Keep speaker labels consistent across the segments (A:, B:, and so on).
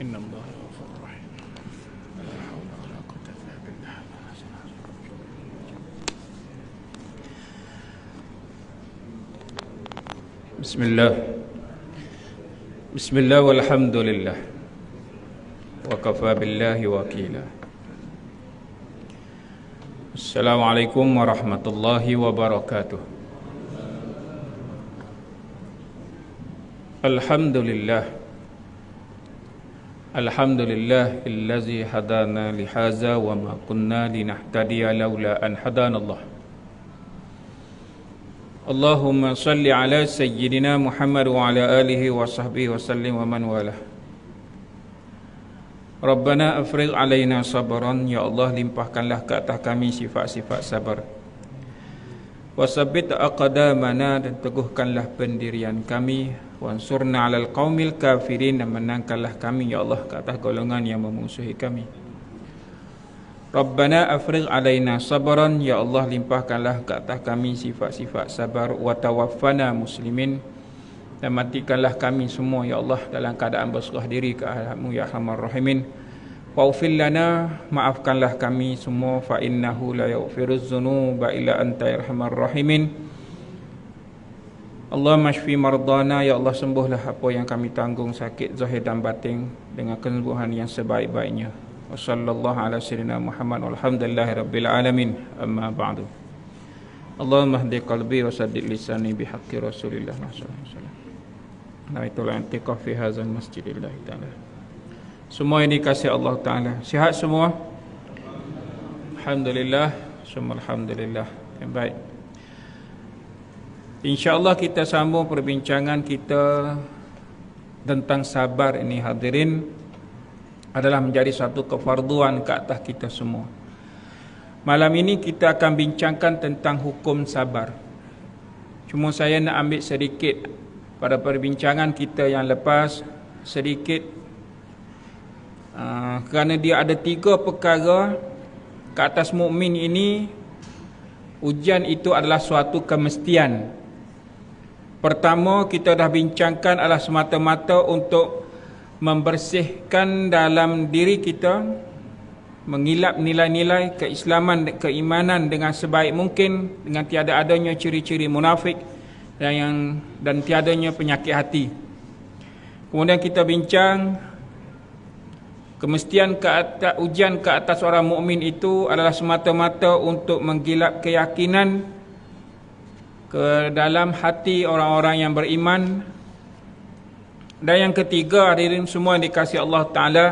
A: Innallaha ghafurur rahim. La haula wala quwwata illa billah. Bismillah. Bismillah walhamdulillah. Wa kafa billahi wakila. Assalamualaikum warahmatullahi wabarakatuh. Alhamdulillah. Alhamdulillah allazi hadana lihaza wa ma kunna linahtadiya laula an hadanallah. Allahumma salli ala sayyidina Muhammad wa ala alihi wa sahbihi wa sallim wa man walah. Rabbana afrigh alaina sabran, ya Allah limpahkanlah ke atas kami sifat-sifat sabar. Wasabbit aqdamana, dan teguhkanlah pendirian kami. Wansurna 'alal qaumil kafirin, dan menangkanlah kami ya Allah ke atas golongan yang memusuhi kami. Rabbana afrigh alaina sabran, ya Allah limpahkanlah ke atas kami sifat-sifat sabar. Wa tawaffana muslimin, dan matikanlah kami semua ya Allah dalam keadaan berserah diri ke hadapan-Mu ya Arhamar Rahimin. Waghfir lana, maafkanlah kami semua, fa innahu la yaghfiruz dzunuba illa anta ya Arhamar Rahimin. Allahumma shfi mardana, ya Allah sembuhlah apa yang kami tanggung sakit zahir dan batin dengan kesembuhan yang sebaik-baiknya. Wa sallallahu ala sayyidina Muhammad walhamdulillahi rabbil alamin. Amma ba'du. Allahumma hdi qalbi wa saddid lisani bihaqqi Rasulillah sallallahu alaihi wasallam. Nawaitul i'tikaf fi hadzal masjidillah ta'ala. Semua yang dikasihi Allah Ta'ala, sihat semua? Alhamdulillah, semua alhamdulillah. Yang baik. InsyaAllah kita sambung perbincangan kita tentang sabar ini, hadirin, adalah menjadi satu kefarduan ke atas kita semua. Malam ini kita akan bincangkan tentang hukum sabar. Cuma saya nak ambil sedikit pada perbincangan kita yang lepas, sedikit kerana dia ada 3 perkara ke atas mukmin ini. Ujian itu adalah suatu kemestian. Pertama, kita dah bincangkan adalah semata-mata untuk membersihkan dalam diri kita, mengilap nilai-nilai keislaman, keimanan dengan sebaik mungkin, dengan tiada adanya ciri-ciri munafik dan tiadanya penyakit hati. Kemudian kita bincang kemestian ujian ke atas orang mukmin itu adalah semata-mata untuk menggilap keyakinan ke dalam hati orang-orang yang beriman. Dan yang ketiga, hadirin semua yang dikasihi Allah Ta'ala,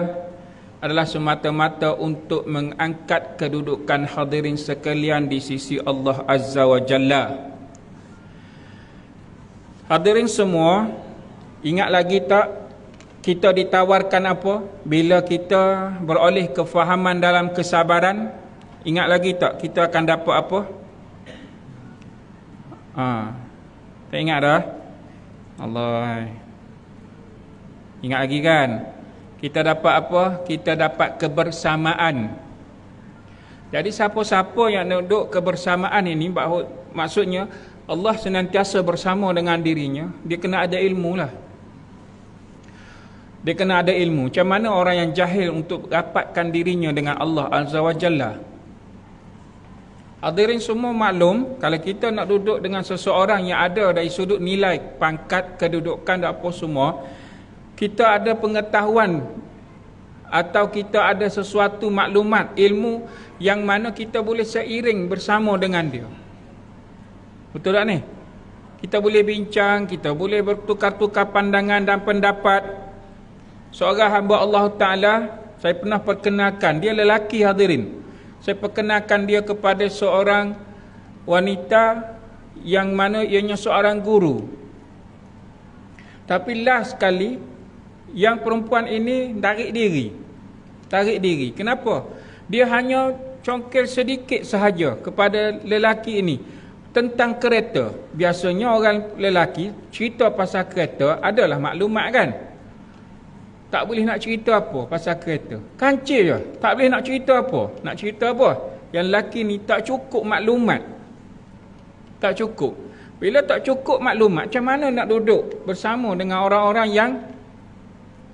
A: adalah semata-mata untuk mengangkat kedudukan hadirin sekalian di sisi Allah Azza wa Jalla. Hadirin semua, ingat lagi tak kita ditawarkan apa bila kita beroleh kefahaman dalam kesabaran? Ingat lagi tak kita akan dapat apa? Tak ingat dah? Allah, ingat lagi kan? Kita dapat apa? Kita dapat kebersamaan. Jadi siapa-siapa yang duduk kebersamaan ini, maksudnya Allah senantiasa bersama dengan dirinya, dia kena ada ilmu lah. Dia kena ada ilmu. Macam mana orang yang jahil untuk dapatkan dirinya dengan Allah Azza wa Jalla? Hadirin semua maklum, kalau kita nak duduk dengan seseorang yang ada dari sudut nilai, pangkat, kedudukan dan apa semua, kita ada pengetahuan atau kita ada sesuatu maklumat, ilmu yang mana kita boleh seiring bersama dengan dia. Betul tak ni? Kita boleh bincang, kita boleh bertukar-tukar pandangan dan pendapat. Seorang hamba Allah Ta'ala, saya pernah perkenalkan, dia lelaki hadirin. Saya perkenalkan dia kepada seorang wanita yang mana ianya seorang guru. Tapi last sekali, yang perempuan ini tarik diri. Kenapa? Dia hanya congkel sedikit sahaja kepada lelaki ini tentang kereta. Biasanya orang lelaki cerita pasal kereta adalah maklumat kan? Tak boleh nak cerita apa pasal kereta. Kancil je. Tak boleh nak cerita apa. Nak cerita apa? Yang lelaki ni tak cukup maklumat. Tak cukup. Bila tak cukup maklumat, macam mana nak duduk bersama dengan orang-orang yang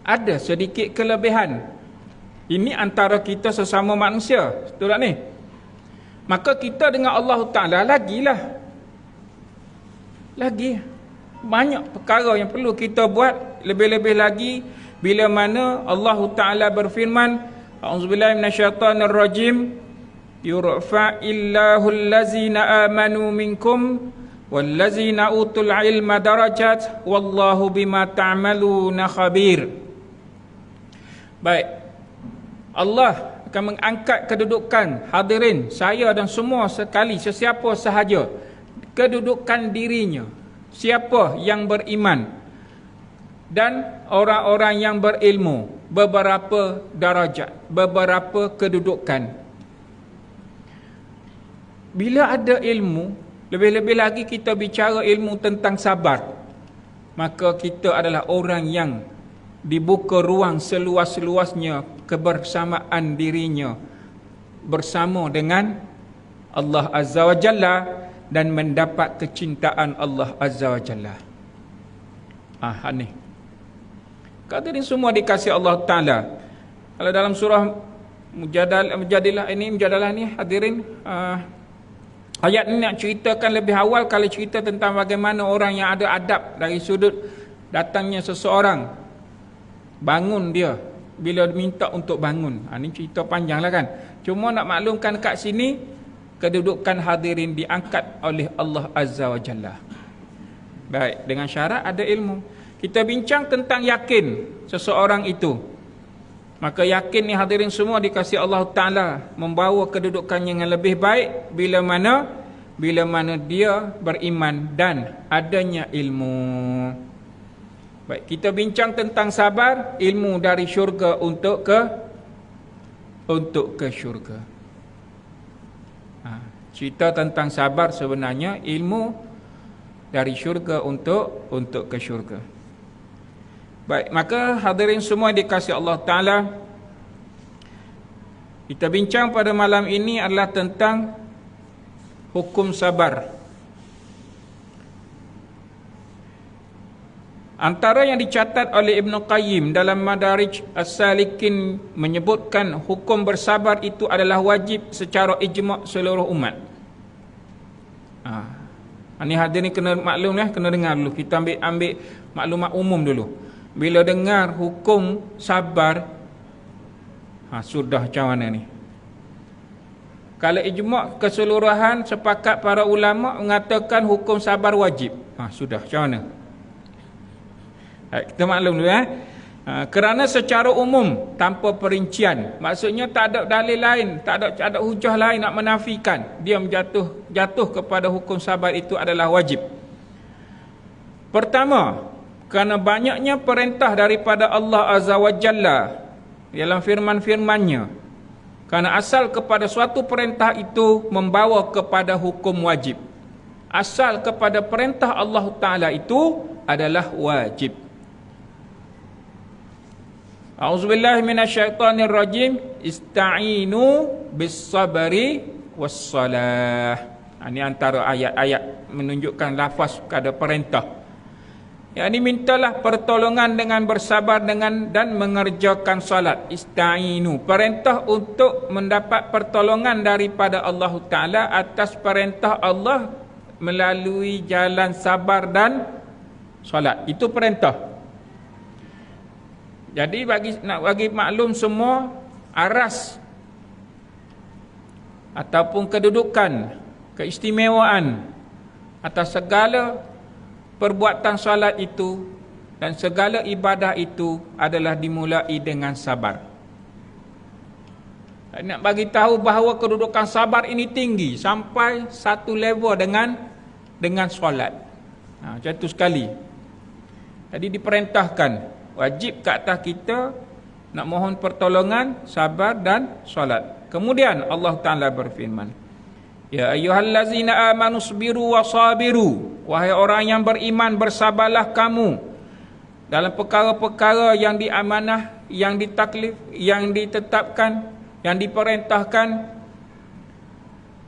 A: ada sedikit kelebihan. Ini antara kita sesama manusia, betul tak ni? Maka kita dengan Allah Ta'ala lagi banyak perkara yang perlu kita buat. Lebih-lebih lagi bila mana Allah Ta'ala berfirman, a'udzubillahi minasyaitonirrajim, yurfa'illahu allazina amanu minkum wallazina utul ilma darajat wallahu bima ta'maluna khabir. Baik, Allah akan mengangkat kedudukan hadirin, saya dan semua sekali, sesiapa sahaja, kedudukan dirinya, siapa yang beriman dan orang-orang yang berilmu, beberapa darajat, beberapa kedudukan. Bila ada ilmu, lebih-lebih lagi kita bicara ilmu tentang sabar, maka kita adalah orang yang dibuka ruang seluas-luasnya kebersamaan dirinya bersama dengan Allah Azza wa Jalla dan mendapat kecintaan Allah Azza wa Jalla. Ni kata ini semua dikasih Allah Ta'ala. Kalau dalam surah Mujadilah ni hadirin, ayat ini nak ceritakan lebih awal kali cerita tentang bagaimana orang yang ada adab dari sudut datangnya seseorang, bangun dia bila minta untuk bangun. Ini cerita panjang lah kan. Cuma nak maklumkan kat sini, kedudukan hadirin diangkat oleh Allah Azza wa Jalla. Baik, dengan syarat ada ilmu. Kita bincang tentang yakin seseorang itu. Maka yakin ni hadirin semua dikasih Allah Ta'ala membawa kedudukannya yang lebih baik bila mana dia beriman dan adanya ilmu. Baik, kita bincang tentang sabar, ilmu dari syurga untuk ke syurga. Cerita tentang sabar sebenarnya ilmu dari syurga untuk ke syurga. Baik, maka hadirin semua dikasih Allah Ta'ala, kita bincang pada malam ini adalah tentang hukum sabar. Antara yang dicatat oleh Ibn Qayyim dalam Madarij As-Salikin menyebutkan hukum bersabar itu adalah wajib secara ijma' seluruh umat. Ini hadirin kena maklum ya, kena dengar dulu. Kita ambil maklumat umum dulu. Bila dengar hukum sabar, sudah macam mana ni? Kalau ijma' keseluruhan sepakat para ulama mengatakan hukum sabar wajib, sudah macam mana? Kita maklum dulu kerana secara umum tanpa perincian, maksudnya tak ada dalil lain, tak ada hujah lain nak menafikan, dia jatuh kepada hukum sabar itu adalah wajib. Pertama, kerana banyaknya perintah daripada Allah Azza wa Jalla dalam firman-firmannya. Kerana asal kepada suatu perintah itu membawa kepada hukum wajib. Asal kepada perintah Allah Ta'ala itu adalah wajib. A'udzubillahi minasyaitonirrajim. Ista'inu bis-sabri was-salah. Ini antara ayat-ayat menunjukkan lafaz kepada perintah. Yang ini mintalah pertolongan dengan bersabar dan mengerjakan salat. Ista'inu, perintah untuk mendapat pertolongan daripada Allah Ta'ala atas perintah Allah melalui jalan sabar dan salat. Itu perintah. Jadi nak bagi maklum semua, aras ataupun kedudukan, keistimewaan atas segala perbuatan salat itu dan segala ibadah itu adalah dimulai dengan sabar. Nak bagi tahu bahawa kedudukan sabar ini tinggi sampai satu level dengan solat. Macam itu sekali. Jadi diperintahkan, wajib ke atas kita nak mohon pertolongan, sabar dan solat. Kemudian Allah Ta'ala berfirman, ya ayyuhallazina amanu sabiru wa sabiru, wahai orang yang beriman, bersabarlah kamu dalam perkara-perkara yang diamanah, yang ditaklif, yang ditetapkan, yang diperintahkan.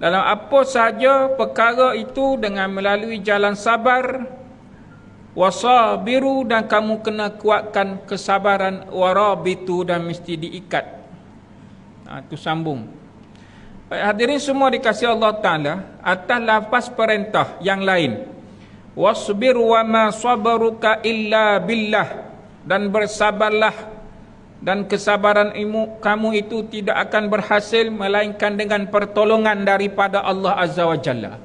A: Dalam apa sahaja perkara itu dengan melalui jalan sabar wasabiru, dan kamu kena kuatkan kesabaran, warabitu, dan mesti diikat. Itu sambung. Baik, hadirin semua dikasihi Allah Ta'ala, atas lafaz perintah yang lain, wasbir wa ma sabaruka illa billah, dan bersabarlah, dan kesabaran kamu itu tidak akan berhasil melainkan dengan pertolongan daripada Allah Azza wa Jalla.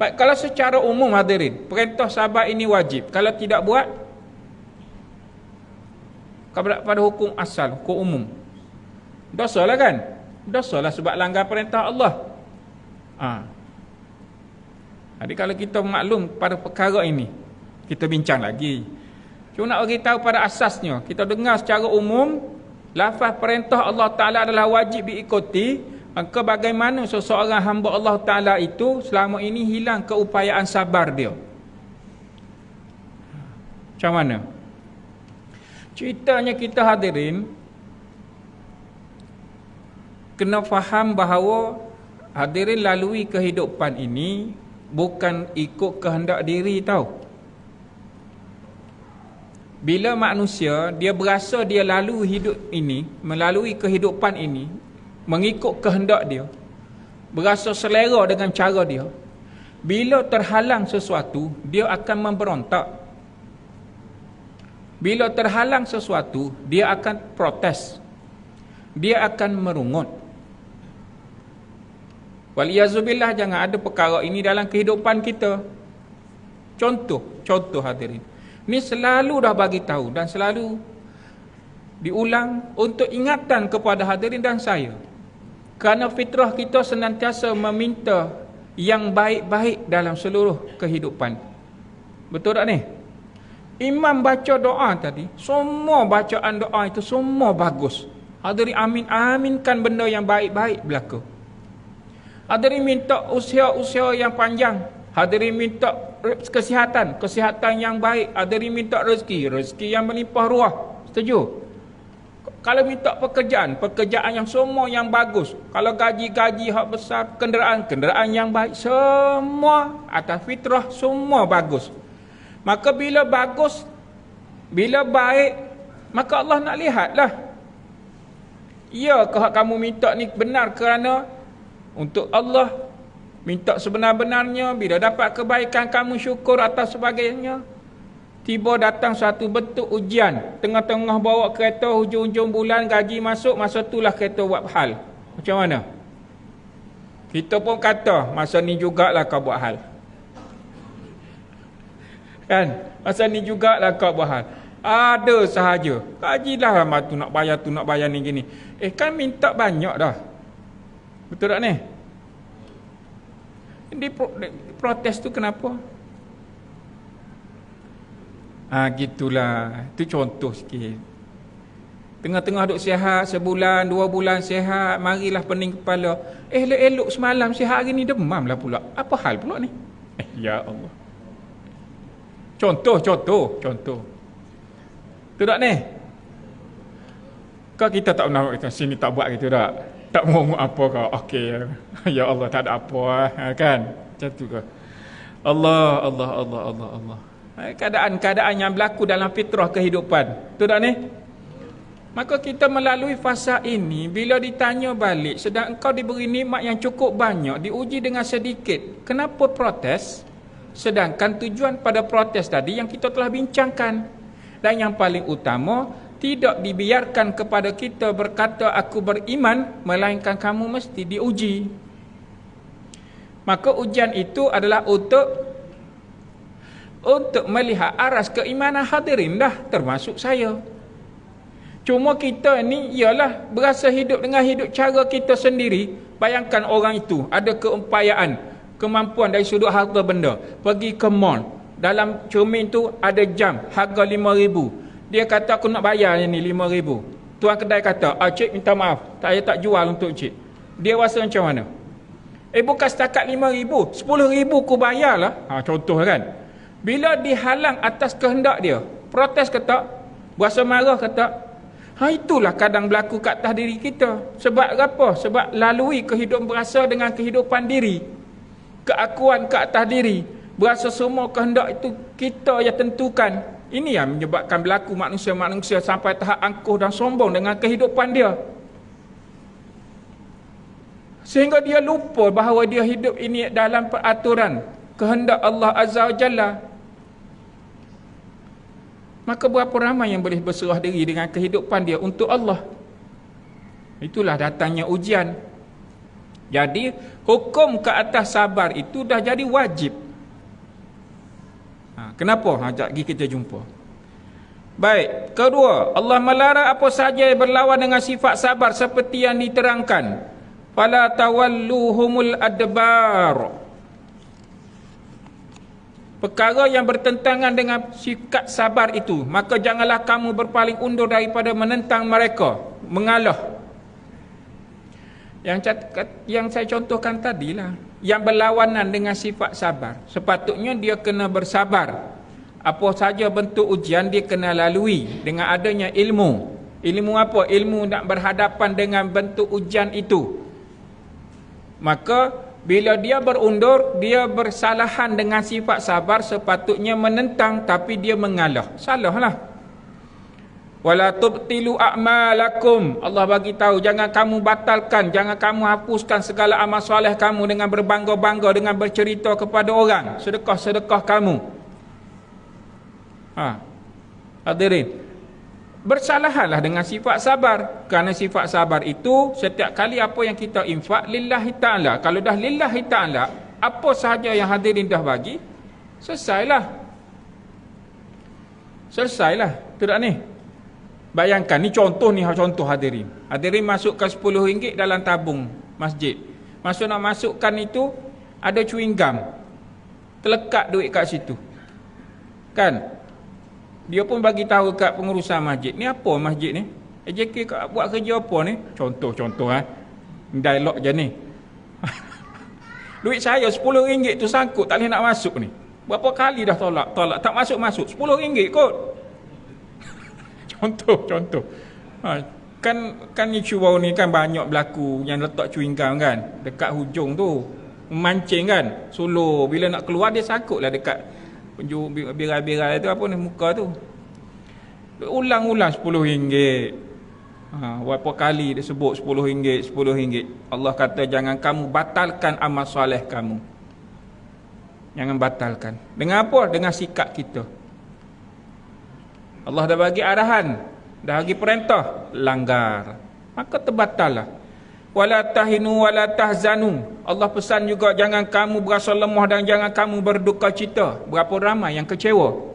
A: Baik, kalau secara umum hadirin, perintah sabar ini wajib. Kalau tidak buat, pada hukum asal, hukum umum, dosa lah kan? Dosa lah sebab langgar perintah Allah. Jadi kalau kita maklum pada perkara ini, kita bincang lagi. Cuma nak beritahu pada asasnya, kita dengar secara umum, lafaz perintah Allah Ta'ala adalah wajib diikuti. Maka bagaimana seseorang hamba Allah Ta'ala itu selama ini hilang keupayaan sabar dia? Macam mana? Ceritanya kita hadirin kena faham bahawa hadirin lalui kehidupan ini bukan ikut kehendak diri tau. Bila manusia dia berasa dia lalu hidup ini, melalui kehidupan ini mengikut kehendak dia, berasa selera dengan cara dia, bila terhalang sesuatu dia akan memberontak. Bila terhalang sesuatu dia akan protes, dia akan merungut. Waliyazubillah, jangan ada perkara ini dalam kehidupan kita. Contoh hadirin, ni selalu dah bagi tahu dan selalu diulang untuk ingatan kepada hadirin dan saya. Kerana fitrah kita senantiasa meminta yang baik-baik dalam seluruh kehidupan. Betul tak ni? Imam baca doa tadi, semua bacaan doa itu semua bagus. Hadirin aminkan benda yang baik-baik berlaku. Hadirin minta usia yang panjang. Hadirin minta kesihatan yang baik. Hadirin minta rezeki yang melimpah ruah. Setuju? Kalau minta pekerjaan yang semua yang bagus. Kalau gaji hak besar, kenderaan yang baik, semua atas fitrah, semua bagus. Maka bila bagus, bila baik, maka Allah nak lihatlah. Ya ke kamu minta ni benar kerana untuk Allah, minta sebenar-benarnya, bila dapat kebaikan kamu syukur atas sebagainya. Tiba datang satu bentuk ujian, tengah-tengah bawa kereta, hujung-hujung bulan gaji masuk, masa itulah kereta buat hal. Macam mana? Kita pun kata masa ni jugalah kau buat hal. Kan? Masa ni jugalah kau buat hal. Ada sahaja. Gajilah tu nak bayar ni gini. Kan minta banyak dah. Betul tak ni? Protes tu kenapa? Gitulah. Itu contoh sikit. Tengah-tengah duk sihat sebulan, 2 bulan sihat, marilah pening kepala. Elok-elok semalam sihat, hari ni demam lah pula. Apa hal pula ni? Ya Allah. Contoh. Betul tak ni? Kau kita tak pernah sini tak buat gitu tak? Tak mau apa kau? Okey. Ya Allah, tak ada apa kan? Macam tu ke? Allah. Keadaan yang berlaku dalam fitrah kehidupan. Betul tak ni? Maka kita melalui fasa ini, bila ditanya balik, sedang engkau diberi nikmat yang cukup banyak, diuji dengan sedikit, kenapa protes? Sedangkan tujuan pada protes tadi yang kita telah bincangkan. Dan yang paling utama, tidak dibiarkan kepada kita berkata aku beriman, melainkan kamu mesti diuji. Maka ujian itu adalah untuk melihat aras keimanan hadirin dah, termasuk saya. Cuma kita ni ialah berasa hidup dengan hidup cara kita sendiri. Bayangkan orang itu ada keupayaan, kemampuan dari sudut harta benda, pergi ke mall, dalam cermin tu ada jam harga 5,000. Dia kata aku nak bayar ni 5,000. Tuan kedai kata, cik minta maaf, saya tak jual untuk cik. Dia rasa macam mana? Bukan setakat 5,000, 10,000 ku bayar lah. Contoh kan. Bila dihalang atas kehendak dia, protes ke tak? Berasa marah ke tak? Itulah kadang berlaku kat atas diri kita. Sebab apa? Sebab lalui kehidupan berasa dengan kehidupan diri. Keakuan ke atas diri. Berasa semua kehendak itu kita yang tentukan. Ini yang menyebabkan berlaku manusia-manusia sampai tahap angkuh dan sombong dengan kehidupan dia. Sehingga dia lupa bahawa dia hidup ini dalam peraturan kehendak Allah Azza wa Jalla. Maka berapa ramai yang boleh berserah diri dengan kehidupan dia untuk Allah. Itulah datangnya ujian. Jadi hukum ke atas sabar itu dah jadi wajib. Kenapa? Sekejap lagi kita jumpa. Baik, kedua, Allah melarang apa sahaja yang berlawan dengan sifat sabar seperti yang diterangkan. Fala tawalluhumul adbar. Perkara yang bertentangan dengan sikap sabar itu, maka janganlah kamu berpaling undur daripada menentang mereka, mengalah. Yang saya contohkan tadilah, yang berlawanan dengan sifat sabar, sepatutnya dia kena bersabar. Apa saja bentuk ujian dia kena lalui dengan adanya ilmu. Ilmu apa? Ilmu nak berhadapan dengan bentuk ujian itu. Maka bila dia berundur, dia bersalahan dengan sifat sabar, sepatutnya menentang tapi dia mengalah. Salahlah. Wala tubtilu a'malakum. Allah bagi tahu, jangan kamu batalkan, jangan kamu hapuskan segala amal soleh kamu dengan berbangga-bangga, dengan bercerita kepada orang sedekah-sedekah kamu. Hadirin, bersalahanlah dengan sifat sabar. Kerana sifat sabar itu, setiap kali apa yang kita infak lillahi ta'ala. Kalau dah lillahi ta'ala, apa sahaja yang hadirin dah bagi, selesailah. Tidak ni? Bayangkan, ni contoh hadirin. Hadirin masukkan RM10 dalam tabung masjid. Nak masukkan itu, ada chewing gum, terlekat duit kat situ. Kan? Dia pun bagi tahu kat pengurusan masjid. Ni apa masjid ni? AJK buat kerja apa ni? Contoh dialog je ni. Duit saya RM10 tu sangkut, tak boleh nak masuk ni. Berapa kali dah tolak, tak masuk. RM10 kot. Contoh. Kan isu baru ni kan banyak berlaku yang letak chewing gum kan dekat hujung tu, memancing kan. Solo bila nak keluar dia sangkutlah dekat penjuru birai-birai tu, apa ni, muka tu. Ulang-ulang RM10. Berapa kali dia sebut RM10. Allah kata jangan kamu batalkan amal soleh kamu. Jangan batalkan. Dengan apa? Dengan sikap kita. Allah dah bagi arahan, dah bagi perintah, langgar, maka terbatallah. Wala tahinu wala tahzanu. Allah pesan juga jangan kamu berasa lemah dan jangan kamu berduka cita. Berapa ramai yang kecewa?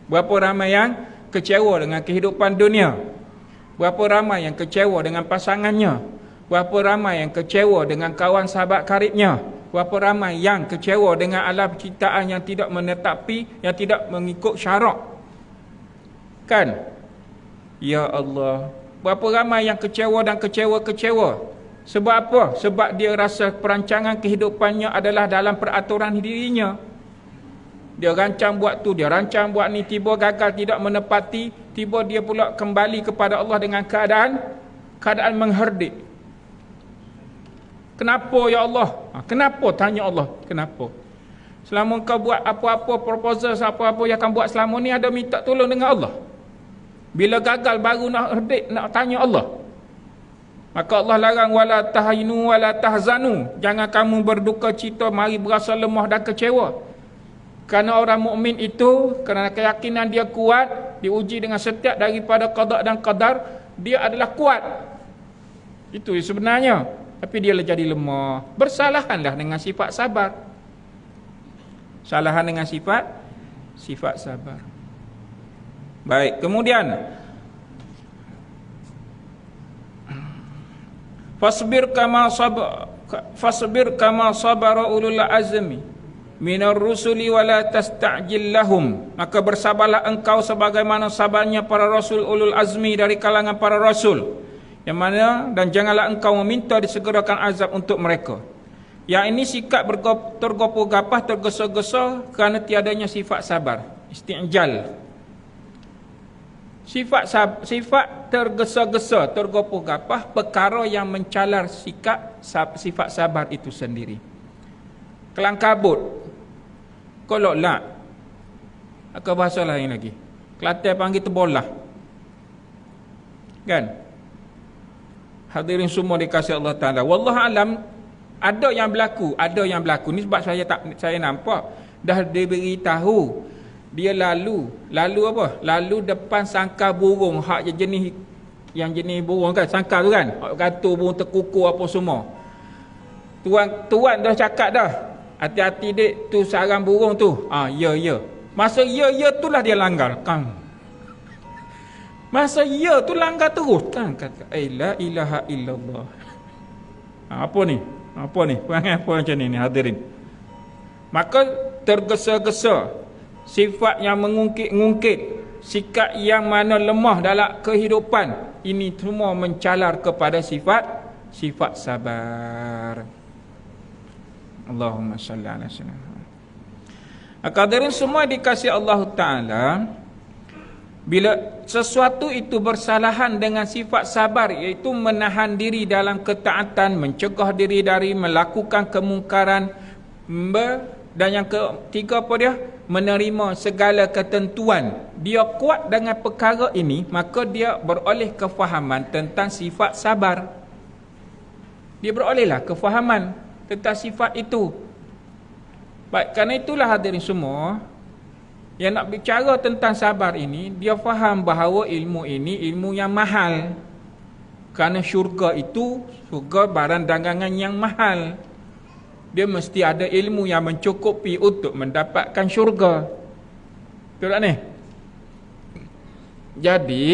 A: Berapa ramai yang kecewa dengan kehidupan dunia? Berapa ramai yang kecewa dengan pasangannya? Berapa ramai yang kecewa dengan kawan sahabat karibnya? Berapa ramai yang kecewa dengan alam ciptaan yang tidak menetapi, yang tidak mengikut syarak? Kan? Ya Allah, berapa ramai yang kecewa dan kecewa. Sebab apa? Sebab dia rasa perancangan kehidupannya adalah dalam peraturan dirinya. Dia rancang buat tu, dia rancang buat ni, tiba gagal, tidak menepati, tiba dia pula kembali kepada Allah dengan keadaan mengherdik. Kenapa ya Allah? Kenapa? Tanya Allah. Kenapa? Selama kau buat apa-apa proposal, apa-apa yang kau buat selama ni, ada minta tolong dengan Allah? Bila gagal baru nak herdik, nak tanya Allah. Maka Allah larang wala tahinu wala tahzanu. Jangan kamu berduka cita, mari berasa lemah dan kecewa. Kerana orang mukmin itu, kerana keyakinan dia kuat, diuji dengan setiap daripada qada dan qadar, dia adalah kuat. Itu sebenarnya. Tapi dia jadi lemah. Bersalahanlah dengan sifat sabar. Salahan dengan sifat sabar. Baik, kemudian fasbir kama sabara ulul azmi minar rusuli wala tasta'jil lahum. Maka bersabarlah engkau sebagaimana sabarnya para rasul ulul azmi dari kalangan para rasul. Yang mana, dan janganlah engkau meminta disegerakan azab untuk mereka. Yang ini sikap tergopoh-gapah, tergesa-gesa kerana tiadanya sifat sabar, isti'jal. Sifat tergesa-gesa, tergopoh-gapah, perkara yang mencalar sifat sabar itu sendiri. kelang kabut, kolok lak. Atau bahasa lain lagi. Kelantan panggil terbolah. Kan? Hadirin semua dikasihi Allah Ta'ala. Wallahu alam, ada yang berlaku. Ni sebab saya nampak. Dah diberi tahu. Dia lalu apa? Lalu depan sangkar burung. Hak yang jenis burung kan? Sangkar tu kan? Hak kata burung terkuku apa semua. Tuan dah cakap dah. Hati-hati dek, tu sarang burung tu. Ya. Masa ya tu lah dia langgar. Kang. Masa ya tu langgar terus. Kang kata, la ilaha illallah. Apa ni? Perangai apa macam ni hadirin? Maka tergesa-gesa. Sifat yang mengungkit-ngungkit. Sikap yang mana lemah dalam kehidupan. Ini semua mencalar kepada sifat sabar. Allahumma salli ala sayyidina. Hadirin semua dikasihi Allah Ta'ala, bila sesuatu itu bersalahan dengan sifat sabar, iaitu menahan diri dalam ketaatan, mencegah diri dari melakukan kemungkaran, dan yang ketiga apa dia? Menerima segala ketentuan. Dia kuat dengan perkara ini, maka dia beroleh kefahaman tentang sifat sabar. Dia berolehlah kefahaman tentang sifat itu. Baik, kerana itulah hadirin semua, yang nak bicara tentang sabar ini, dia faham bahawa ilmu ini ilmu yang mahal. Kerana syurga itu, syurga barang dagangan yang mahal. Dia mesti ada ilmu yang mencukupi untuk mendapatkan syurga. Betul tak ni? Jadi,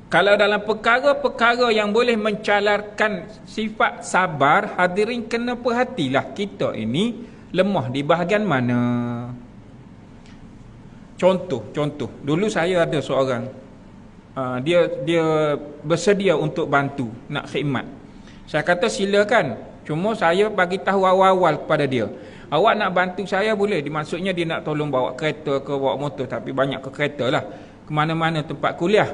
A: kalau dalam perkara-perkara yang boleh mencalarkan sifat sabar, hadirin kena perhatilah kita ini lemah di bahagian mana. Contoh. Dulu saya ada seorang, dia bersedia untuk bantu, nak khidmat. Saya kata silakan. Cuma saya bagi tahu awal-awal kepada dia. Awak nak bantu saya boleh. Maksudnya dia nak tolong bawa kereta ke bawa motor, tapi banyak ke kereta lah. Ke mana-mana tempat kuliah.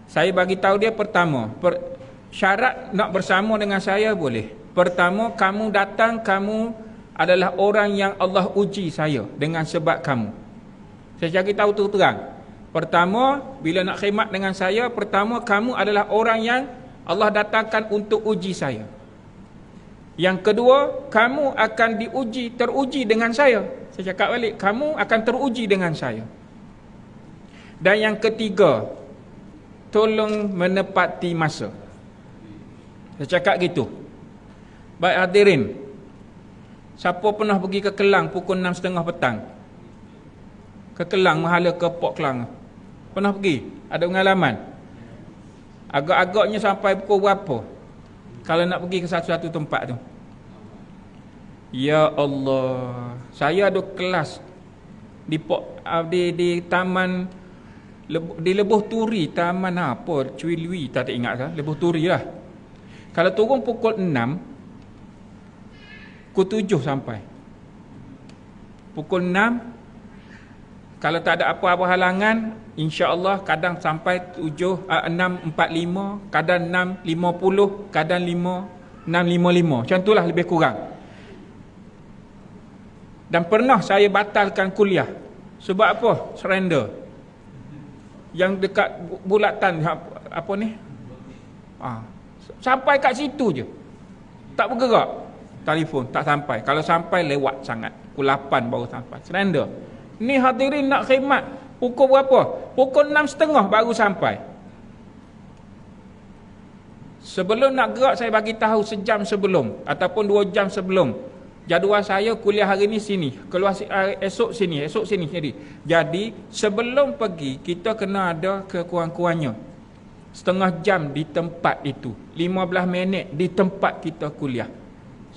A: Saya bagi tahu dia pertama, syarat nak bersama dengan saya boleh. Pertama, kamu datang, kamu adalah orang yang Allah uji saya dengan sebab kamu. Saya cakap tahu terang. Pertama, bila nak khidmat dengan saya, pertama kamu adalah orang yang Allah datangkan untuk uji saya. Yang kedua, kamu akan teruji dengan saya. Saya cakap balik, kamu akan teruji dengan saya. Dan yang ketiga, tolong menepati masa. Saya cakap gitu. Baik hadirin, siapa pernah pergi ke Kelang pukul 6.30 petang? Ke Kelang, Mahala ke Port Kelang? Pernah pergi? Ada pengalaman? Agak-agaknya sampai pukul berapa? Kalau nak pergi ke satu-satu tempat tu. Ya Allah, saya ada kelas di taman, di Lebuh Turi, taman apa? Cui Lui, tak ingat kan? Lebuh Turi lah. Kalau turun pukul 6, pukul 7 sampai. Pukul 6, kalau tak ada apa-apa halangan, insya-Allah kadang sampai 6.45, kadang 6.50, kadang 6.55. Macam itulah lebih kurang. Dan pernah saya batalkan kuliah. Sebab apa? Surrender. Yang dekat bulatan apa ni? Sampai kat situ je. Tak bergerak. Telefon tak sampai. Kalau sampai lewat sangat. Pukul 8 baru sampai. Surrender. Ni hadirin nak khidmat pukul berapa? Pukul 6.30 baru sampai. Sebelum nak gerak saya bagi tahu sejam sebelum ataupun 2 jam sebelum. Jadual saya kuliah hari ni sini, keluar esok sini. Jadi sebelum pergi kita kena ada kekurang-kurangnya setengah jam di tempat itu, 15 minit di tempat kita kuliah.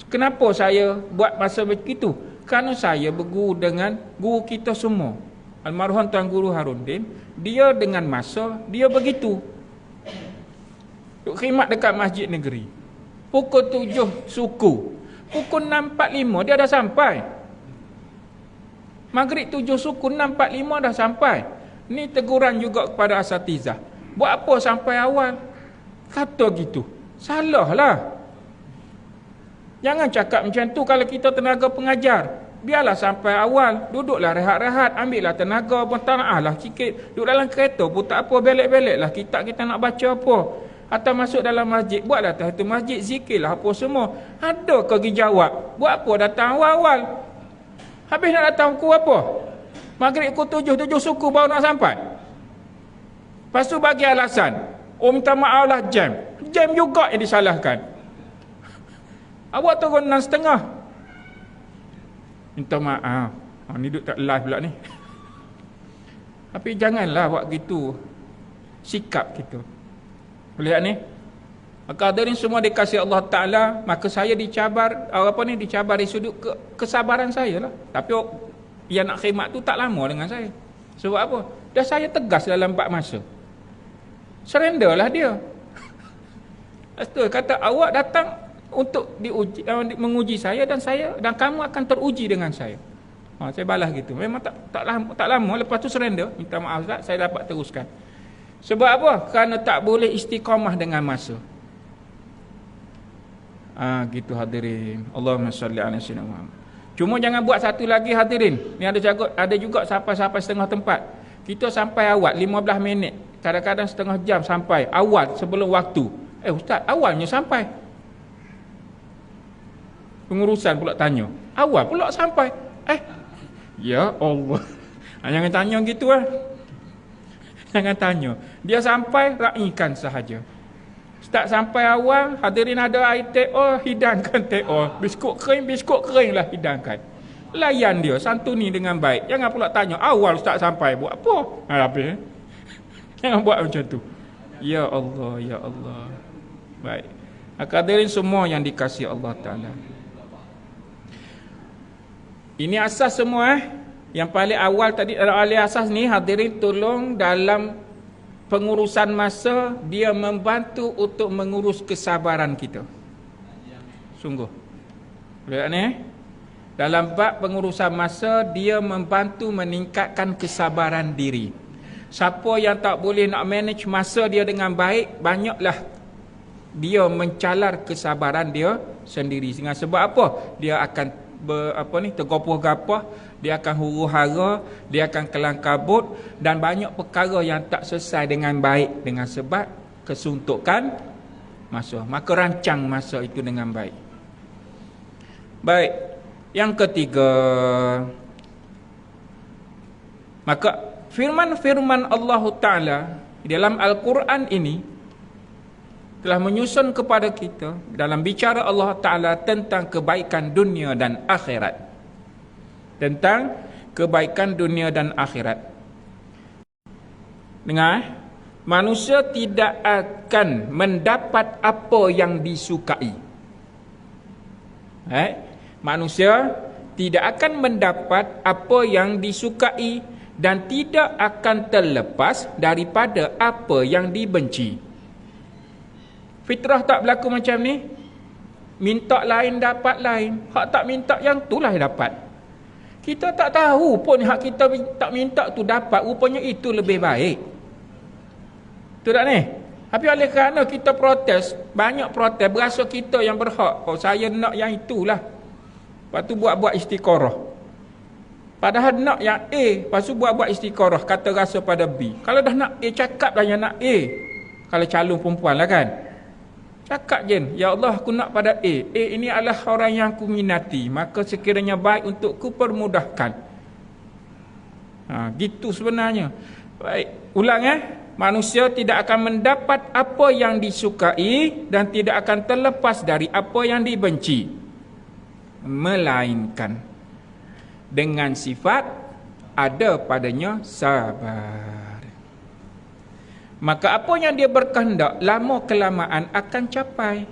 A: Kenapa saya buat masa begitu? Kerana saya berguru dengan guru kita semua, almarhum Tuan Guru Harundin. Dia dengan masa dia begitu. Duk khidmat dekat masjid negeri. Pukul 7 suku. Pukul 6.45 dia dah sampai. Maghrib 7 suku, 6.45 dah sampai. Ni teguran juga kepada asatizah. Buat apa sampai awal? Kata gitu. Salah lah. Jangan cakap macam tu kalau kita tenaga pengajar. Biarlah sampai awal, duduklah rehat-rehat, ambillah tenaga pun tak nak lah sikit. Duduk dalam kereta pun tak apa, belek-belek lah kitab kita nak baca apa. Atau masuk dalam masjid, buatlah tahiyatul masjid, zikirlah apa semua. Ada ke pergi jawab? Buat apa datang awal-awal? Habis nak datang pukul apa? Maghrib pukul 7, 7 suku baru nak sampai. Lepas tu bagi alasan, oh minta maaf lah jam. Jam juga yang disalahkan. Awak turun 6.30. Minta maaf. Ni duduk tak live pula ni. Tapi janganlah buat gitu. Sikap kita. Lihat ni. Maka hadirin semua dikasihi Allah Ta'ala. Maka saya dicabar. Dicabar dari sudut kesabaran saya lah. Tapi yang nak khidmat tu tak lama dengan saya. Sebab apa? Dah saya tegas dalam bab masa. Surrender lah dia. Betul. Kata awak datang untuk menguji saya dan kamu akan teruji dengan saya. Saya balas gitu. Memang tak lama lepas tu surrender. Minta maaf Ustaz, saya dapat teruskan. Sebab apa? Kerana tak boleh istiqamah dengan masa. Gitu hadirin. Allahumma salli ala sayyidina Muhammad. Cuma jangan buat satu lagi hadirin. Ni ada juga sampai setengah tempat. Kita sampai awal 15 minit. Kadang-kadang setengah jam sampai awal sebelum waktu. Ustaz, awalnya sampai. Pengurusan pula tanya. Awal pula sampai. Ya Allah. Jangan tanya gitu lah. Jangan tanya. Dia sampai, raikan sahaja. Start sampai awal, hadirin ada air teh, hidangkan teh. Biskut kering lah hidangkan. Layan dia, santuni dengan baik. Jangan pula tanya, awal start sampai, buat apa? Habis. Jangan buat macam tu. Ya Allah, ya Allah. Baik. Hadirin semua yang dikasihi Allah Ta'ala. Ini asas semua Yang paling awal tadi alih asas ni hadirin tolong dalam pengurusan masa dia membantu untuk mengurus kesabaran kita. Sungguh. Lihat ni. Dalam bab pengurusan masa dia membantu meningkatkan kesabaran diri. Siapa yang tak boleh nak manage masa dia dengan baik, banyaklah dia mencalar kesabaran dia sendiri. Dengan sebab apa? Dia akan tergopoh-gapoh, dia akan huru-hara, dia akan kelang kabut dan banyak perkara yang tak selesai dengan baik dengan sebab kesuntukan masa. Maka rancang masa itu dengan baik. Baik, yang ketiga, maka firman-firman Allah Ta'ala dalam Al-Quran ini telah menyusun kepada kita dalam bicara Allah Ta'ala tentang kebaikan dunia dan akhirat. Tentang kebaikan dunia dan akhirat. Dengar, manusia tidak akan mendapat apa yang disukai. Manusia tidak akan mendapat apa yang disukai dan tidak akan terlepas daripada apa yang dibenci. Fitrah tak berlaku macam ni. Minta lain dapat lain. Hak tak minta yang tu lah dapat. Kita tak tahu pun hak kita tak minta tu dapat. Rupanya itu lebih baik. Betul tak ni? Tapi oleh kerana kita protes, banyak protes, berasa kita yang berhak. Saya nak yang itulah. Lepas tu buat-buat istiqarah. Padahal nak yang A, lepas tu buat-buat istiqarah, kata rasa pada B. Kalau dah nak A, cakaplah yang nak A. Kalau calon perempuan lah kan. Cakap je, ya Allah aku nak pada A. A ini adalah orang yang aku minati, maka sekiranya baik untukku permudahkan. Gitu sebenarnya. Baik, ulang manusia tidak akan mendapat apa yang disukai dan tidak akan terlepas dari apa yang dibenci, melainkan dengan sifat ada padanya sabar. Maka apa yang dia berkehendak lama kelamaan akan capai.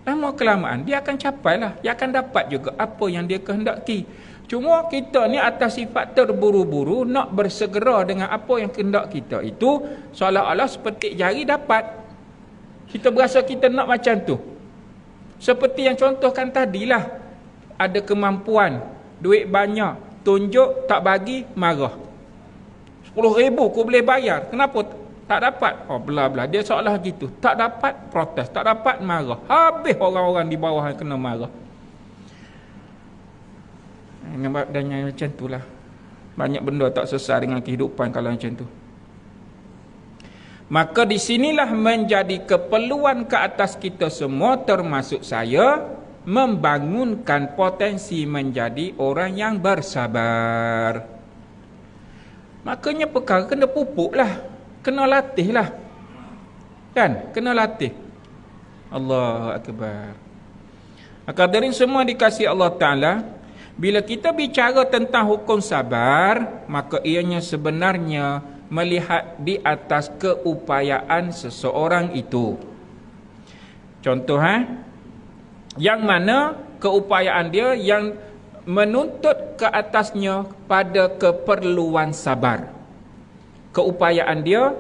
A: Lama kelamaan dia akan capai lah. Dia akan dapat juga apa yang dia kehendaki. Cuma kita ni atas sifat terburu-buru nak bersegera dengan apa yang kehendak kita itu, seolah-olah seperti jari dapat. Kita berasa kita nak macam tu. Seperti yang contohkan tadilah. Ada kemampuan, duit banyak, tunjuk tak bagi, marah. 10,000 aku boleh bayar. Kenapa Tak dapat. Oh, belah-belah. Dia seolah gitu. Tak dapat protes. Tak dapat marah. Habis orang-orang di bawah yang kena marah. Dan yang macam itulah. Banyak benda tak selesai dengan kehidupan kalau macam tu. Maka di sinilah menjadi keperluan ke atas kita semua, termasuk saya, membangunkan potensi menjadi orang yang bersabar. Makanya perkara kena pupuk lah, kena latih lah, kan? Kena latih. Allahu Akbar. Hadirin semua dikasihi Allah Ta'ala, bila kita bicara tentang hukum sabar, maka ianya sebenarnya melihat di atas keupayaan seseorang itu. Contoh, yang mana keupayaan dia yang menuntut ke atasnya pada keperluan sabar. Keupayaan dia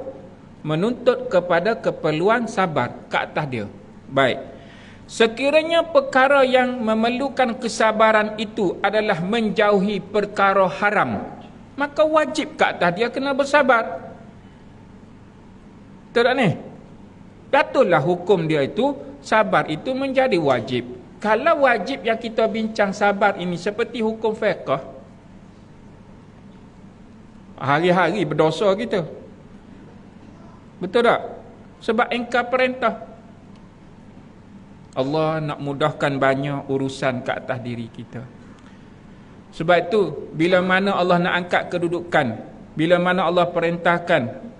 A: menuntut kepada keperluan sabar ke atas dia. Baik. Sekiranya perkara yang memerlukan kesabaran itu adalah menjauhi perkara haram, maka wajib ke atas dia kena bersabar. Betul tak ni? Betullah hukum dia itu, sabar itu menjadi wajib. Kalau wajib yang kita bincang sabar ini seperti hukum fiqh, hari-hari berdosa kita. Betul tak? Sebab engkau perintah. Allah nak mudahkan banyak urusan ke atas diri kita. Sebab itu, bila mana Allah nak angkat kedudukan, bila mana Allah perintahkan,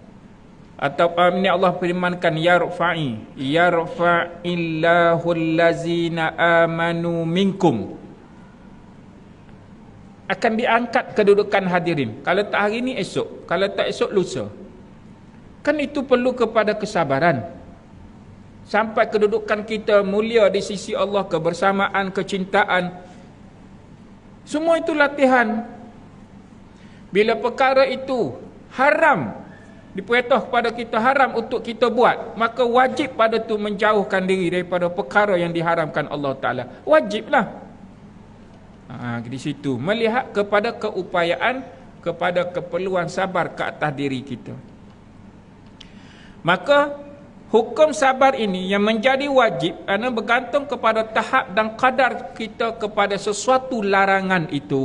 A: atau ini Allah firmankan, yarfa'illahu allazina amanu minkum, akan diangkat kedudukan hadirin. Kalau tak hari ni, esok. Kalau tak esok, lusa. Kan itu perlu kepada kesabaran. Sampai kedudukan kita mulia di sisi Allah, kebersamaan, kecintaan, semua itu latihan. Bila perkara itu haram, diperintah kepada kita haram untuk kita buat, maka wajib pada tu menjauhkan diri daripada perkara yang diharamkan Allah Ta'ala. Wajiblah. Di situ melihat kepada keupayaan, kepada keperluan sabar ke atas diri kita. Maka hukum sabar ini yang menjadi wajib kerana bergantung kepada tahap dan kadar kita kepada sesuatu larangan itu.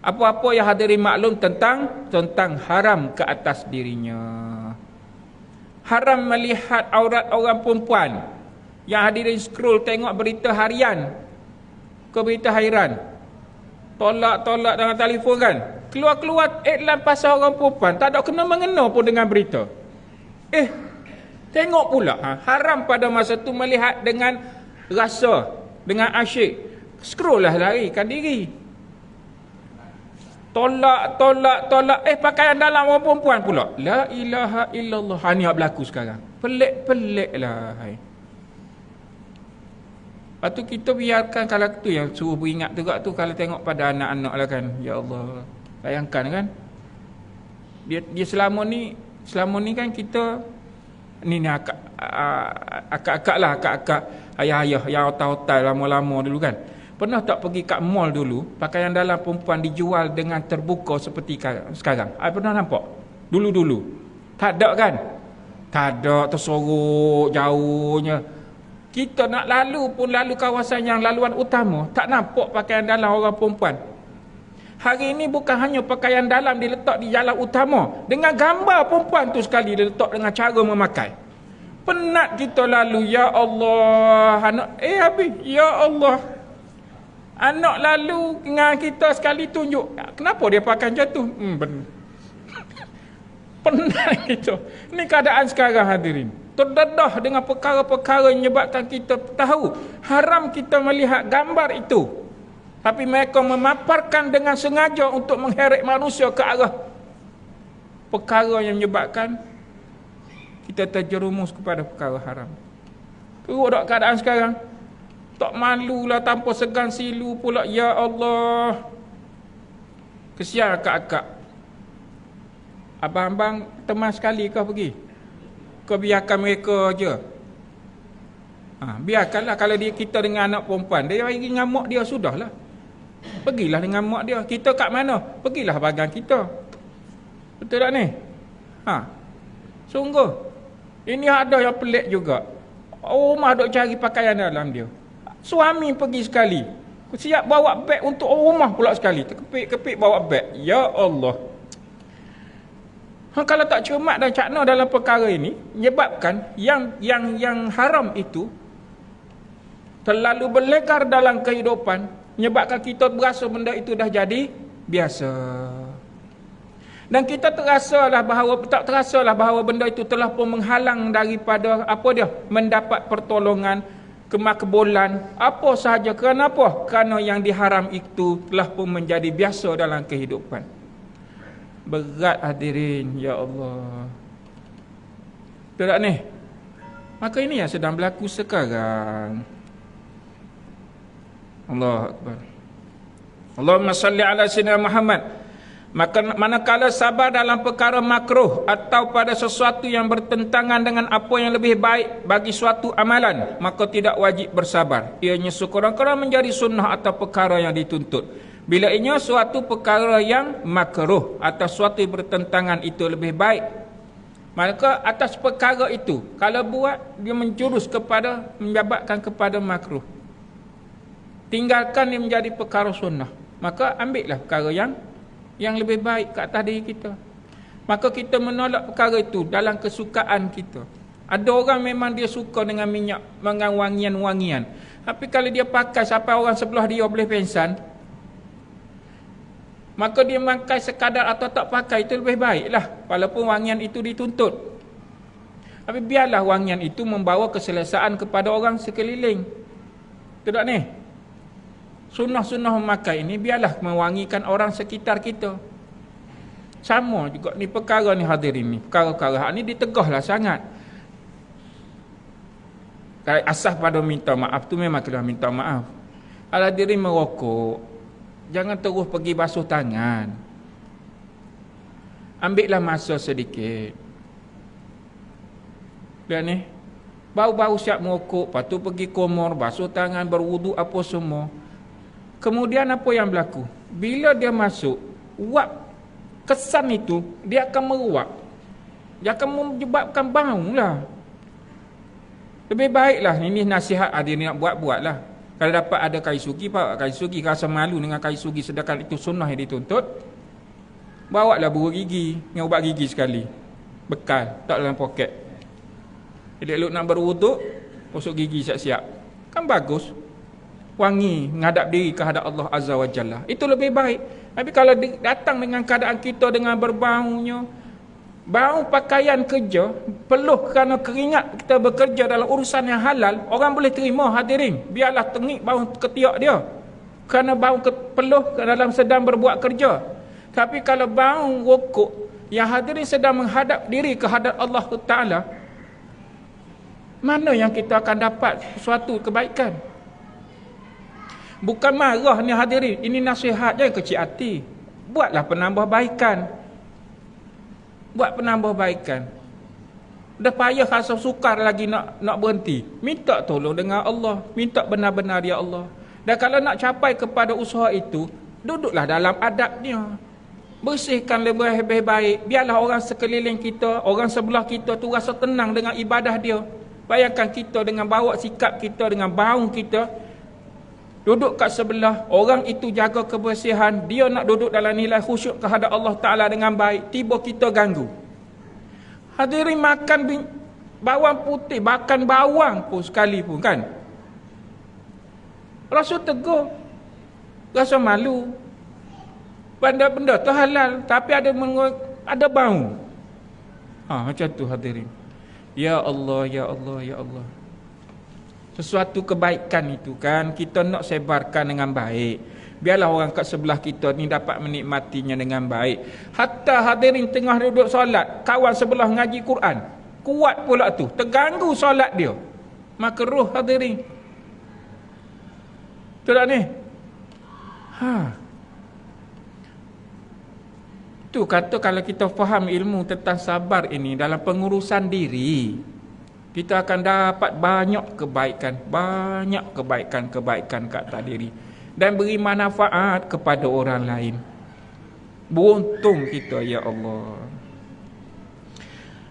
A: Apa-apa yang hadirin maklum tentang haram ke atas dirinya. Haram melihat aurat orang perempuan. Yang hadirin scroll tengok berita harian ke berita hairan, tolak-tolak dengan telefon kan, keluar-keluar iklan pasal orang perempuan, tak ada kena-mengena pun dengan berita. Tengok pula, haram pada masa tu melihat dengan rasa, dengan asyik. Scroll lah, larikan diri. Tolak. Pakaian dalam orang perempuan pula. La ilaha illallah. Ini yang berlaku sekarang. Pelik-pelik lah. Lepas tu kita biarkan, kalau tu yang suruh beringat juga tu, kalau tengok pada anak-anak lah kan. Ya Allah. Bayangkan kan. Dia selama ni kan kita ni akak-akak lah, akak-akak, ayah-ayah yang otai-otai lama-lama dulu kan. Pernah tak pergi kat mall dulu, pakaian dalam perempuan dijual dengan terbuka seperti sekarang? Pernah nampak? Dulu-dulu. Tak ada kan? Tak ada, tersorok jauhnya. Kita nak lalu pun lalu kawasan yang laluan utama, tak nampak pakaian dalam orang perempuan. Hari ini bukan hanya pakaian dalam diletak di jalan utama, dengan gambar perempuan tu sekali diletak dengan cara memakai. Penat kita lalu, ya Allah, anak habis, ya Allah. Anak lalu dengan kita sekali tunjuk, kenapa dia pakai macam tu? Penat kita. Ini keadaan sekarang hadirin. Terdedah dengan perkara-perkara yang menyebabkan kita tahu haram kita melihat gambar itu. Tapi mereka memaparkan dengan sengaja untuk mengheret manusia ke arah perkara yang menyebabkan kita terjerumus kepada perkara haram. Teruk tak keadaan sekarang? Tak malulah, tanpa segan silu pula. Ya Allah. Kesian akak-akak. Abang-abang teman sekali kau pergi? Kau biarkan mereka je? Biarkanlah. Kalau kita dengan anak perempuan, dia bagi dengan mak dia, sudahlah. Pergilah dengan mak dia. Kita kat mana? Pergilah bagian kita. Betul tak ni? Sungguh. Ini ada yang pelik juga. Rumah duk cari pakaian dalam dia. Suami pergi sekali. Siap bawa beg untuk rumah pula sekali. Terkepit-kepit bawa beg. Ya Allah. Kalau tak cermat dan cakna dalam perkara ini, menyebabkan yang haram itu terlalu berlegar dalam kehidupan, menyebabkan kita berasa benda itu dah jadi biasa. Dan kita tak terasalah bahawa benda itu telah pun menghalang daripada mendapat pertolongan, kemakbulan, apa sahaja. Kerana apa? Kerana yang diharam itu telah pun menjadi biasa dalam kehidupan. Berat hadirin, ya Allah. Betul tak ni? Maka ini yang sedang berlaku sekarang. Allahu Akbar. Allahumma salli ala sayyidina Muhammad. Maka manakala sabar dalam perkara makruh atau pada sesuatu yang bertentangan dengan apa yang lebih baik bagi suatu amalan, maka tidak wajib bersabar. Ianya sekurang-kurang menjadi sunnah atau perkara yang dituntut. Bila ianya suatu perkara yang makruh atau suatu yang bertentangan itu lebih baik, maka atas perkara itu kalau buat dia menjurus kepada menyebabkan kepada makruh, tinggalkan dia menjadi perkara sunnah, maka ambillah perkara yang lebih baik ke atas diri kita. Maka kita menolak perkara itu dalam kesukaan kita. Ada orang memang dia suka dengan minyak, dengan wangian-wangian. Tapi kalau dia pakai sampai orang sebelah dia boleh pengsan, maka dia pakai sekadar atau tak pakai itu lebih baiklah, walaupun wangian itu dituntut. Tapi biarlah wangian itu membawa keselesaan kepada orang sekeliling. Betul tak ni? Sunnah-sunnah memakai ini biarlah mewangikan orang sekitar kita. Sama juga ni perkara ni hadirin ni. Perkara-perkara ni ditegahlah sangat. Asas pada minta maaf tu memang kena minta maaf. Kalau diri merokok, jangan terus pergi basuh tangan. Ambillah masa sedikit. Dan ni baru-baru siap merokok, lepas tu pergi kumur, basuh tangan, berwuduk apa semua. Kemudian apa yang berlaku? Bila dia masuk, uap kesan itu, dia akan meruap. Dia akan menyebabkan bau lah. Lebih baiklah, ini nasihat dia nak buat-buatlah. Kalau dapat ada kayu sugi, bawa kayu sugi. Rasa malu dengan kayu sugi sedangkan itu sunnah yang dituntut, bawa lah buruk gigi, dengan ubat gigi sekali. Bekal, tak dalam poket. Jadi elok nak berwuduk, gosok gigi siap-siap. Kan bagus. Wangi, menghadap diri kehadap Allah Azza wa Jalla. Itu lebih baik. Tapi kalau datang dengan keadaan kita dengan berbaunya, bau pakaian kerja, peluh kerana keringat kita bekerja dalam urusan yang halal, orang boleh terima hadirin. Biarlah tengik bau ketiak dia, kerana bau peluh dalam sedang berbuat kerja. Tapi kalau bau rokok yang hadirin sedang menghadap diri kehadap Allah Ta'ala, mana yang kita akan dapat suatu kebaikan? Bukan marah ni hadirin, ini nasihat, jangan kecil hati. Buatlah penambahbaikan. Buat penambahbaikan. Dah payah rasa sukar lagi nak berhenti. Minta tolong dengan Allah, minta benar-benar ya Allah. Dan kalau nak capai kepada usaha itu, duduklah dalam adabnya. Bersihkan lebih baik. Biarlah orang sekeliling kita, orang sebelah kita tu rasa tenang dengan ibadah dia. Bayangkan kita dengan bawa sikap kita, dengan bau kita, duduk kat sebelah, orang itu jaga kebersihan, dia nak duduk dalam nilai khusyuk kehadap Allah Ta'ala dengan baik, tiba kita ganggu. Hadirin makan bawang putih, makan bawang pun sekali pun kan, rasa tegur, rasa malu. Benda-benda tu halal, tapi ada bau. Macam tu hadirin. Ya Allah, ya Allah, ya Allah. Sesuatu kebaikan itu kan kita nak sebarkan dengan baik. Biarlah orang kat sebelah kita ni dapat menikmatinya dengan baik. Hatta hadirin tengah duduk solat, kawan sebelah ngaji Quran, kuat pula tu, terganggu solat dia, makruh hadirin. Betul tak ni? Tu kata kalau kita faham ilmu tentang sabar ini dalam pengurusan diri, kita akan dapat banyak kebaikan ke atas diri dan beri manfaat kepada orang lain. Beruntung kita, ya Allah.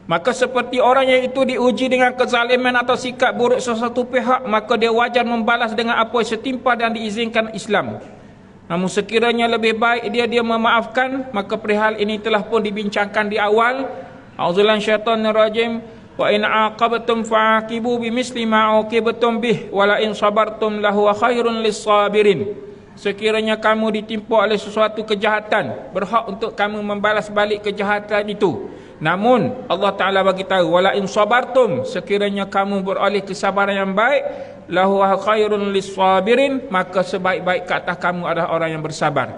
A: Maka seperti orang yang itu diuji dengan kezaliman atau sikap buruk sesuatu pihak, maka dia wajar membalas dengan apa yang setimpal dan diizinkan Islam. Namun sekiranya lebih baik dia memaafkan, maka perihal ini telah pun dibincangkan di awal. A'udzubillahi minasyaitonir rajim. Wa in aqabtum fa'aqibu bimisli ma uqibtum bih wa la in sabartum lahu khairun lis-sabirin. Sekiranya kamu ditimpa oleh sesuatu kejahatan, berhak untuk kamu membalas balik kejahatan itu. Namun Allah Ta'ala bagi tahu, wala in sabartum, sekiranya kamu beroleh kesabaran yang baik, lahu khairun lis-sabirin, maka sebaik-baik ke atas kamu adalah orang yang bersabar.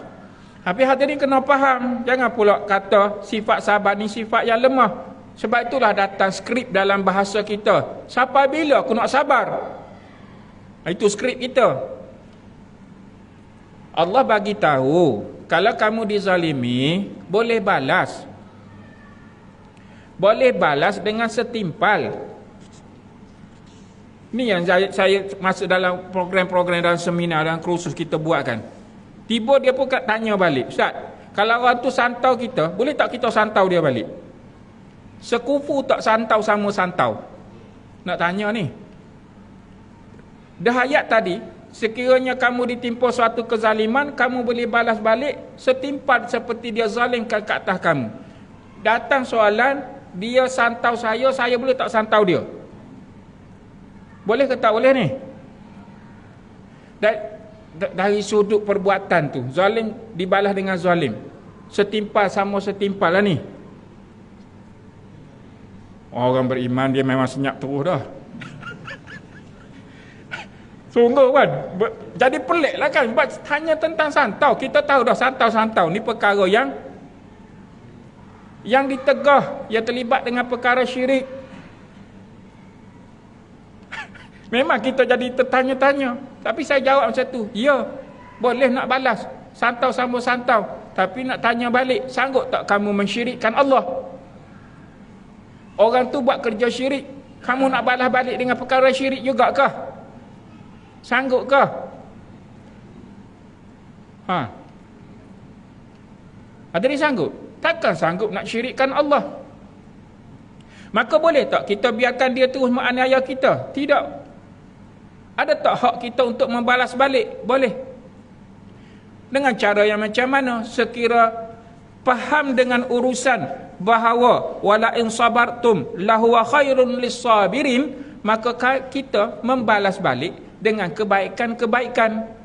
A: Tapi hadirin kena faham, jangan pula kata sifat sabar ni sifat yang lemah. Sebab itulah datang skrip dalam bahasa kita. Sampai bila aku nak sabar? Itu skrip kita. Allah bagi tahu, kalau kamu dizalimi, boleh balas. Boleh balas dengan setimpal. Ni yang saya masuk dalam program-program, dalam seminar, dalam kursus kita buat kan. Tiba dia pun tanya balik, Ustaz, kalau orang tu santau kita, boleh tak kita santau dia balik? Sekufu tak santau sama santau? Nak tanya ni. Dah ayat tadi, sekiranya kamu ditimpa suatu kezaliman, kamu boleh balas balik setimpal seperti dia zalimkan ke atas kamu. Datang soalan, dia santau saya boleh tak santau dia? Boleh ke tak boleh ni? Dari sudut perbuatan tu, zalim dibalas dengan zalim, setimpal sama setimpal lah ni. Orang beriman dia memang senyap terus dah. Sungguh kan. Jadi pelik lah kan. Tanya tentang santau, kita tahu dah santau-santau ni perkara yang ditegah, yang terlibat dengan perkara syirik. Memang kita jadi tertanya-tanya. Tapi saya jawab macam tu, ya, boleh nak balas santau sama santau. Tapi nak tanya balik, sanggup tak kamu mensyirikkan Allah? Orang tu buat kerja syirik, kamu nak balas balik dengan perkara syirik juga kah? Sanggup kah? Ada dia sanggup? Takkan sanggup nak syirikkan Allah. Maka boleh tak kita biarkan dia terus menganiaya kita? Tidak. Ada tak hak kita untuk membalas balik? Boleh. Dengan cara yang macam mana? Sekira faham dengan urusan bahawa wala in sabartum lahu khairun lis-sabirin, maka kita membalas balik dengan kebaikan-kebaikan.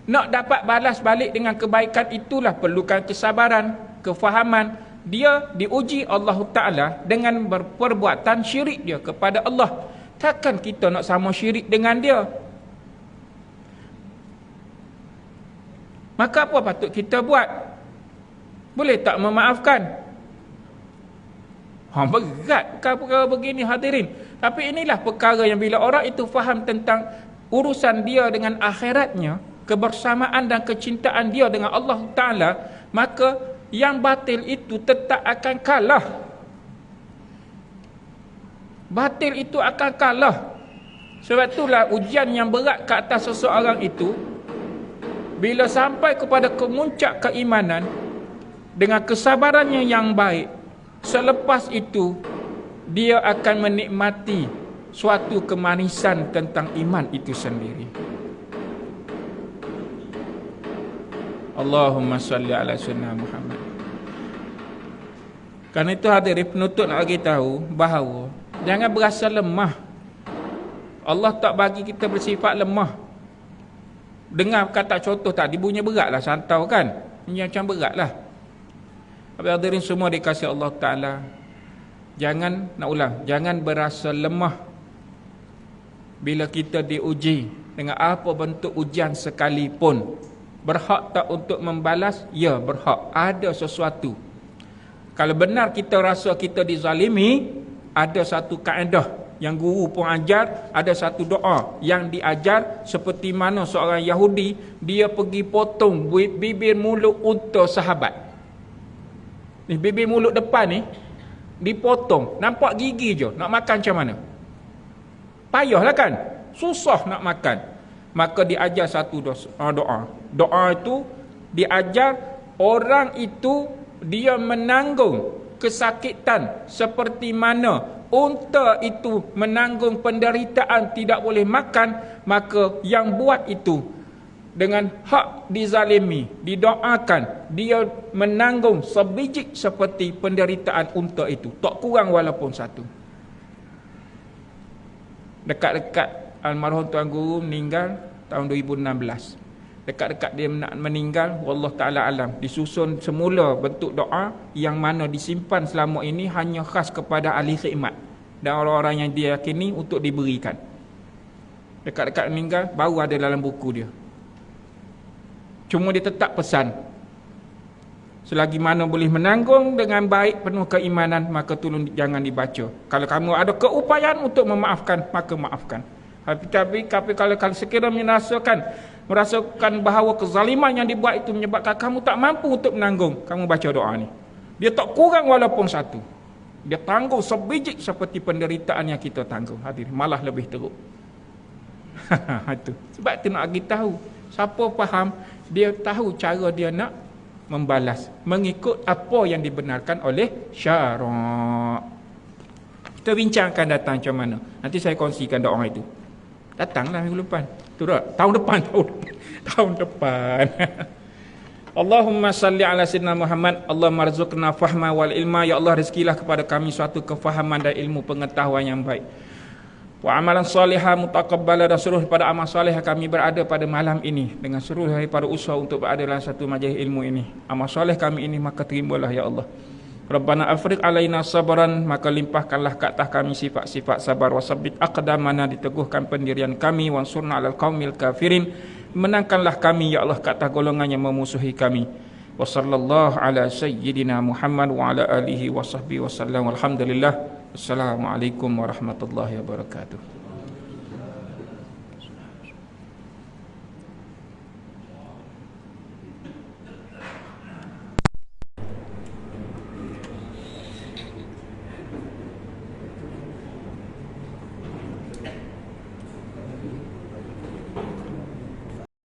A: Nak dapat balas balik dengan kebaikan itulah perlukan kesabaran, kefahaman. Dia diuji Allah Ta'ala dengan berperbuatan syirik dia kepada Allah. Takkan kita nak sama syirik dengan dia? Maka apa patut kita buat? Boleh tak memaafkan? Berat perkara begini hadirin. Tapi inilah perkara yang bila orang itu faham tentang urusan dia dengan akhiratnya, kebersamaan dan kecintaan dia dengan Allah Ta'ala, maka yang batil itu tetap akan kalah. Batil itu akan kalah. Sebab itulah ujian yang berat ke atas seseorang itu, bila sampai kepada kemuncak keimanan dengan kesabarannya yang baik, selepas itu dia akan menikmati suatu kemanisan tentang iman itu sendiri. Allahumma salli ala sunnah Muhammad. Kerana itu hadirin, penutup nak bagi tahu bahawa jangan berasa lemah. Allah tak bagi kita bersifat lemah. Dengar kata contoh tadi, bunyi berat lah santau kan. Bunyi macam berat lah. Tapi hadirin semua dikasih Allah Ta'ala, jangan, nak ulang, jangan berasa lemah bila kita diuji dengan apa bentuk ujian sekalipun. Berhak tak untuk membalas? Ya, berhak. Ada sesuatu. Kalau benar kita rasa kita dizalimi, ada satu kaedah yang guru pun ajar, ada satu doa yang diajar, seperti mana seorang Yahudi, dia pergi potong bibir mulut unta sahabat. Ni bibir mulut depan ni dipotong, nampak gigi je, nak makan macam mana? Payahlah kan? Susah nak makan. Maka diajar satu doa. Doa itu Diajar orang itu dia menanggung kesakitan seperti mana unta itu menanggung penderitaan tidak boleh makan, maka yang buat itu dengan hak dizalimi, didoakan, dia menanggung sebiji seperti penderitaan unta itu, tak kurang walaupun satu. Dekat-dekat almarhum Tuan Guru meninggal tahun 2016. Dekat-dekat dia nak meninggal, wallah ta'ala alam, disusun semula bentuk doa yang mana disimpan selama ini hanya khas kepada ahli khidmat dan orang-orang yang dia yakini untuk diberikan. Dekat-dekat meninggal baru ada dalam buku dia. Cuma dia tetap pesan, selagi mana boleh menanggung dengan baik penuh keimanan, maka tolong jangan dibaca. Kalau kamu ada keupayaan untuk memaafkan, maka maafkan. Tapi kalau sekiranya merasakan bahawa kezaliman yang dibuat itu menyebabkan kamu tak mampu untuk menanggung, kamu baca doa ni. Dia tak kurang walaupun satu. Dia tanggung sebiji seperti penderitaan yang kita tanggung. Hadirin, malah lebih teruk. Itu. Sebab tu nak bagi tahu. Siapa faham, dia tahu cara dia nak membalas mengikut apa yang dibenarkan oleh syarak. Kita bincangkan datang macam mana. Nanti saya kongsikan doa itu. Datanglah minggu depan. Tu tak? Tahun depan. Allahumma salli ala sayyidina Muhammad. Allahumma arzuqna fahma wal ilma. Ya Allah, rezekilah kepada kami suatu kefahaman dan ilmu pengetahuan yang baik. Wa amalan salihah mutaqabbala, dan seluruh pada amal salih kami berada pada malam ini dengan seluruh daripada usaha untuk berada dalam satu majlis ilmu ini. Amal salih kami ini maka terimalah ya Allah. Rabbana afriq alaina sabran, maka limpahkanlah ke atas kami sifat-sifat sabar, wasabbit aqdamana, diteguhkan pendirian kami, wansurna alal qaumil kafirin, menangkanlah kami ya Allah ke atas golongan yang memusuhi kami. Wa sallallahu ala sayyidina Muhammad wa ala alihi wa sahbihi wasallam. Alhamdulillah. Assalamualaikum warahmatullahi wabarakatuh.